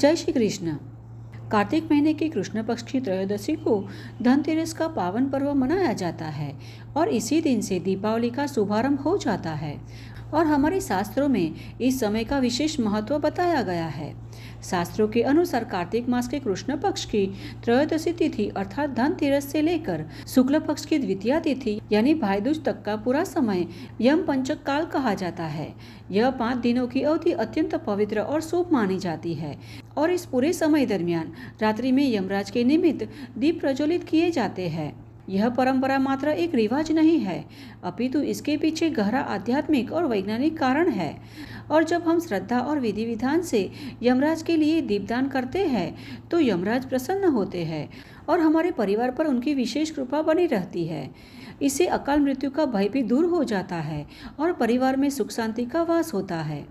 जय श्री कृष्ण। कार्तिक महीने की कृष्ण पक्ष की त्रयोदशी को धनतेरस का पावन पर्व मनाया जाता है और इसी दिन से दीपावली का शुभारंभ हो जाता है और हमारे शास्त्रों में इस समय का विशेष महत्व बताया गया है। शास्त्रों के अनुसार कार्तिक मास के कृष्ण पक्ष की त्रयोदशी तिथि अर्थात धनतेरस से लेकर शुक्ल पक्ष की द्वितीया तिथि यानी भाई दूज तक का पूरा समय यम पंचक काल कहा जाता है। यह 5 दिनों की अवधि अत्यंत पवित्र और शुभ मानी जाती है और इस पूरे समय दरमियान रात्रि में यमराज के निमित्त दीप प्रज्वलित किए जाते हैं। यह परंपरा मात्र एक रिवाज नहीं है, अपितु इसके पीछे गहरा आध्यात्मिक और वैज्ञानिक कारण है। और जब हम श्रद्धा और विधि विधान से यमराज के लिए दीपदान करते हैं तो यमराज प्रसन्न होते हैं और हमारे परिवार पर उनकी विशेष कृपा बनी रहती है। इससे अकाल मृत्यु का भय भी दूर हो जाता है और परिवार में सुख शांति का वास होता है।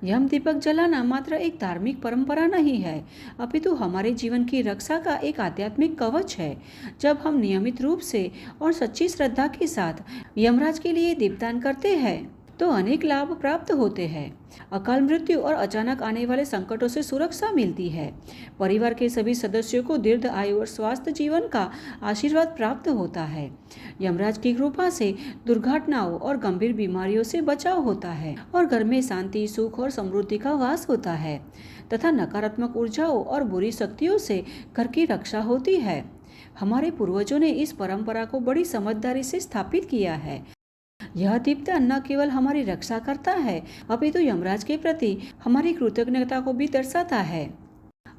यम दीपक जलाना मात्र एक धार्मिक परंपरा नहीं है, अपितु हमारे जीवन की रक्षा का एक आध्यात्मिक कवच है। जब हम नियमित रूप से और सच्ची श्रद्धा के साथ यमराज के लिए दीपदान करते हैं तो अनेक लाभ प्राप्त होते हैं। अकाल मृत्यु और अचानक आने वाले संकटों से सुरक्षा मिलती है। परिवार के सभी सदस्यों को दीर्घ आयु और स्वस्थ जीवन का आशीर्वाद प्राप्त होता है। यमराज की कृपा से दुर्घटनाओं और गंभीर बीमारियों से बचाव होता है और घर में शांति, सुख और समृद्धि का वास होता है तथा नकारात्मक ऊर्जाओं और बुरी शक्तियों से घर की रक्षा होती है। हमारे पूर्वजों ने इस परंपरा को बड़ी समझदारी से स्थापित किया है। यह दीपदान न केवल हमारी रक्षा करता है अपितु यमराज के प्रति हमारी कृतज्ञता को भी दर्शाता है।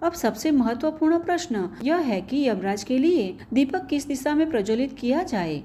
अब सबसे महत्वपूर्ण प्रश्न यह है कि यमराज के लिए दीपक किस दिशा में प्रज्वलित किया जाए,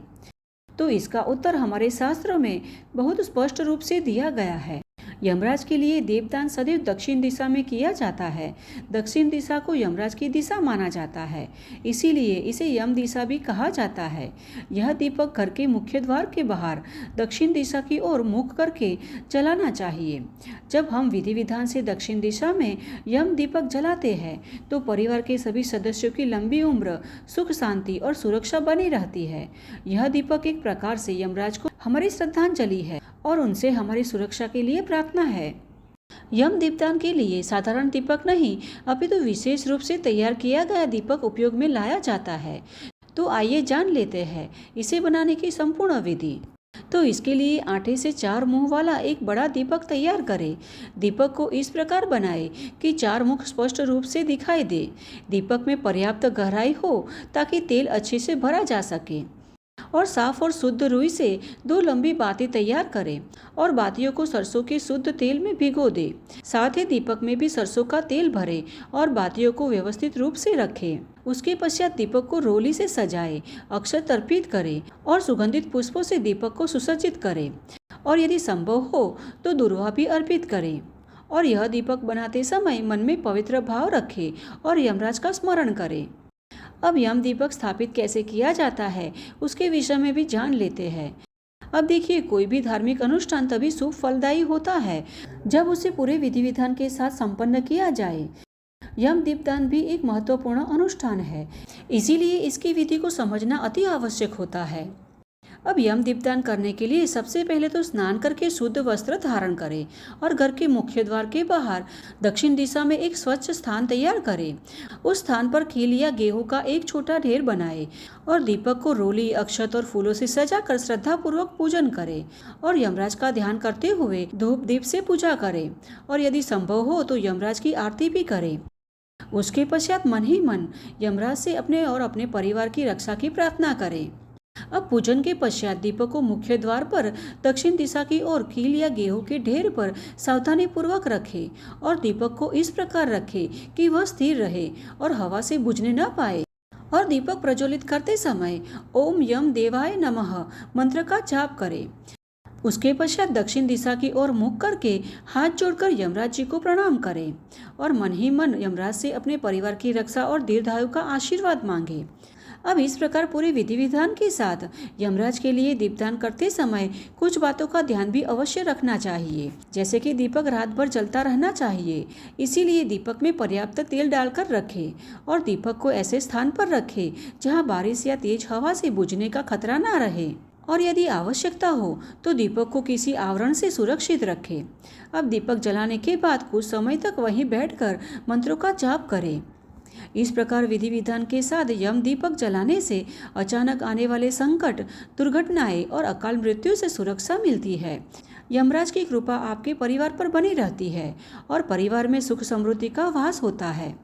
तो इसका उत्तर हमारे शास्त्रों में बहुत स्पष्ट रूप से दिया गया है। यमराज के लिए दीपदान सदैव दक्षिण दिशा में किया जाता है। दक्षिण दिशा को यमराज की दिशा माना जाता है, इसीलिए इसे यम दिशा भी कहा जाता है। यह दीपक घर के मुख्य द्वार के बाहर दक्षिण दिशा की ओर मुख करके जलाना चाहिए। जब हम विधि विधान से दक्षिण दिशा में यम दीपक जलाते हैं तो परिवार के सभी सदस्यों की लंबी उम्र, सुख शांति और सुरक्षा बनी रहती है। यह दीपक एक प्रकार से यमराज को हमारी श्रद्धांजलि है और उनसे हमारी सुरक्षा के लिए प्रार्थना है। यम दीपदान के लिए साधारण दीपक नहीं अपितु विशेष रूप से तैयार किया गया दीपक उपयोग में लाया जाता है। तो आइए जान लेते हैं इसे बनाने की संपूर्ण विधि। तो इसके लिए आटे से 4 मुंह वाला एक बड़ा दीपक तैयार करें। दीपक को इस प्रकार बनाएं कि 4 मुख स्पष्ट रूप से दिखाई दे। दीपक में पर्याप्त गहराई हो ताकि तेल अच्छे से भरा जा सके और साफ और शुद्ध रुई से 2 लंबी बातें तैयार करें और बातियों को सरसों के शुद्ध तेल में भिगो दें। साथ ही दीपक में भी सरसों का तेल भरें और बातियों को व्यवस्थित रूप से रखें। उसके पश्चात दीपक को रोली से सजाएं, अक्षत अर्पित करें और सुगंधित पुष्पों से दीपक को सुसज्जित करें और यदि संभव हो तो दुर्वा भी अर्पित करें। और यह दीपक बनाते समय मन में पवित्र भाव रखें और यमराज का स्मरण करें। अब यम दीपक स्थापित कैसे किया जाता है उसके विषय में भी जान लेते हैं। अब देखिए, कोई भी धार्मिक अनुष्ठान तभी शुभ फलदायी होता है जब उसे पूरे विधि विधान के साथ संपन्न किया जाए। यम दीपदान भी एक महत्वपूर्ण अनुष्ठान है, इसीलिए इसकी विधि को समझना अति आवश्यक होता है। अब यम दीपदान करने के लिए सबसे पहले तो स्नान करके शुद्ध वस्त्र धारण करें और घर के मुख्य द्वार के बाहर दक्षिण दिशा में एक स्वच्छ स्थान तैयार करें। उस स्थान पर खील या गेहूं का एक छोटा ढेर बनाएं और दीपक को रोली, अक्षत और फूलों से सजाकर श्रद्धापूर्वक पूजन करें और यमराज का ध्यान करते हुए धूप दीप से पूजा करें और यदि संभव हो तो यमराज की आरती भी करें। उसके पश्चात मन ही मन यमराज से अपने और अपने परिवार की रक्षा की प्रार्थना करें। अब पूजन के पश्चात दीपक को मुख्य द्वार पर दक्षिण दिशा की ओर खील या गेहूं के ढेर पर सावधानी पूर्वक रखें और दीपक को इस प्रकार रखें कि वह स्थिर रहे और हवा से बुझने न पाए। और दीपक प्रज्वलित करते समय ओम यम देवाय नमः मंत्र का जाप करें। उसके पश्चात दक्षिण दिशा की ओर मुख करके हाथ जोड़कर यमराज जी को प्रणाम करें और मन ही मन यमराज से अपने परिवार की रक्षा और दीर्घायु का आशीर्वाद मांगे। अब इस प्रकार पूरे विधि विधान के साथ यमराज के लिए दीपदान करते समय कुछ बातों का ध्यान भी अवश्य रखना चाहिए, जैसे कि दीपक रात भर जलता रहना चाहिए। इसीलिए दीपक में पर्याप्त तेल डालकर रखें और दीपक को ऐसे स्थान पर रखें जहां बारिश या तेज हवा से बुझने का खतरा ना रहे। और यदि आवश्यकता हो तो दीपक को किसी आवरण से सुरक्षित रखें। अब दीपक जलाने के बाद कुछ समय तक वहीं बैठकर मंत्रों का जाप करें। इस प्रकार विधि विधान के साथ यम दीपक जलाने से अचानक आने वाले संकट, दुर्घटनाएं और अकाल मृत्यु से सुरक्षा मिलती है। यमराज की कृपा आपके परिवार पर बनी रहती है और परिवार में सुख समृद्धि का वास होता है।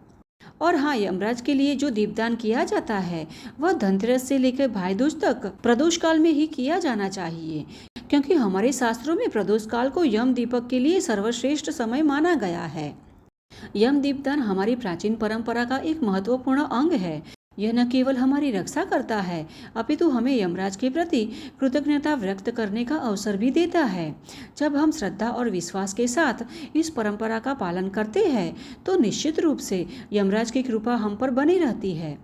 और हाँ, यमराज के लिए जो दीपदान किया जाता है वह धनतेरस से लेकर भाई दूज तक प्रदोष काल में ही किया जाना चाहिए, क्योंकि हमारे शास्त्रों में प्रदोष काल को यम दीपक के लिए सर्वश्रेष्ठ समय माना गया है। यम दीपदान हमारी प्राचीन परंपरा का एक महत्वपूर्ण अंग है। यह न केवल हमारी रक्षा करता है, अपितु हमें यमराज के प्रति कृतज्ञता व्यक्त करने का अवसर भी देता है। जब हम श्रद्धा और विश्वास के साथ इस परंपरा का पालन करते हैं तो निश्चित रूप से यमराज की कृपा हम पर बनी रहती है।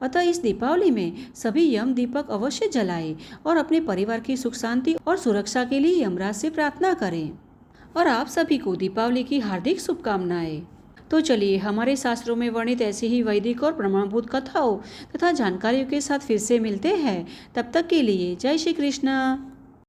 अतः इस दीपावली में सभी यम दीपक अवश्य जलाएं और अपने परिवार की सुख शांति और सुरक्षा के लिए यमराज से प्रार्थना करें। और आप सभी को दीपावली की हार्दिक शुभकामनाएं। तो चलिए, हमारे शास्त्रों में वर्णित ऐसी ही वैदिक और प्रमाणभूत कथाओं तथा जानकारियों के साथ फिर से मिलते हैं। तब तक के लिए जय श्री कृष्ण।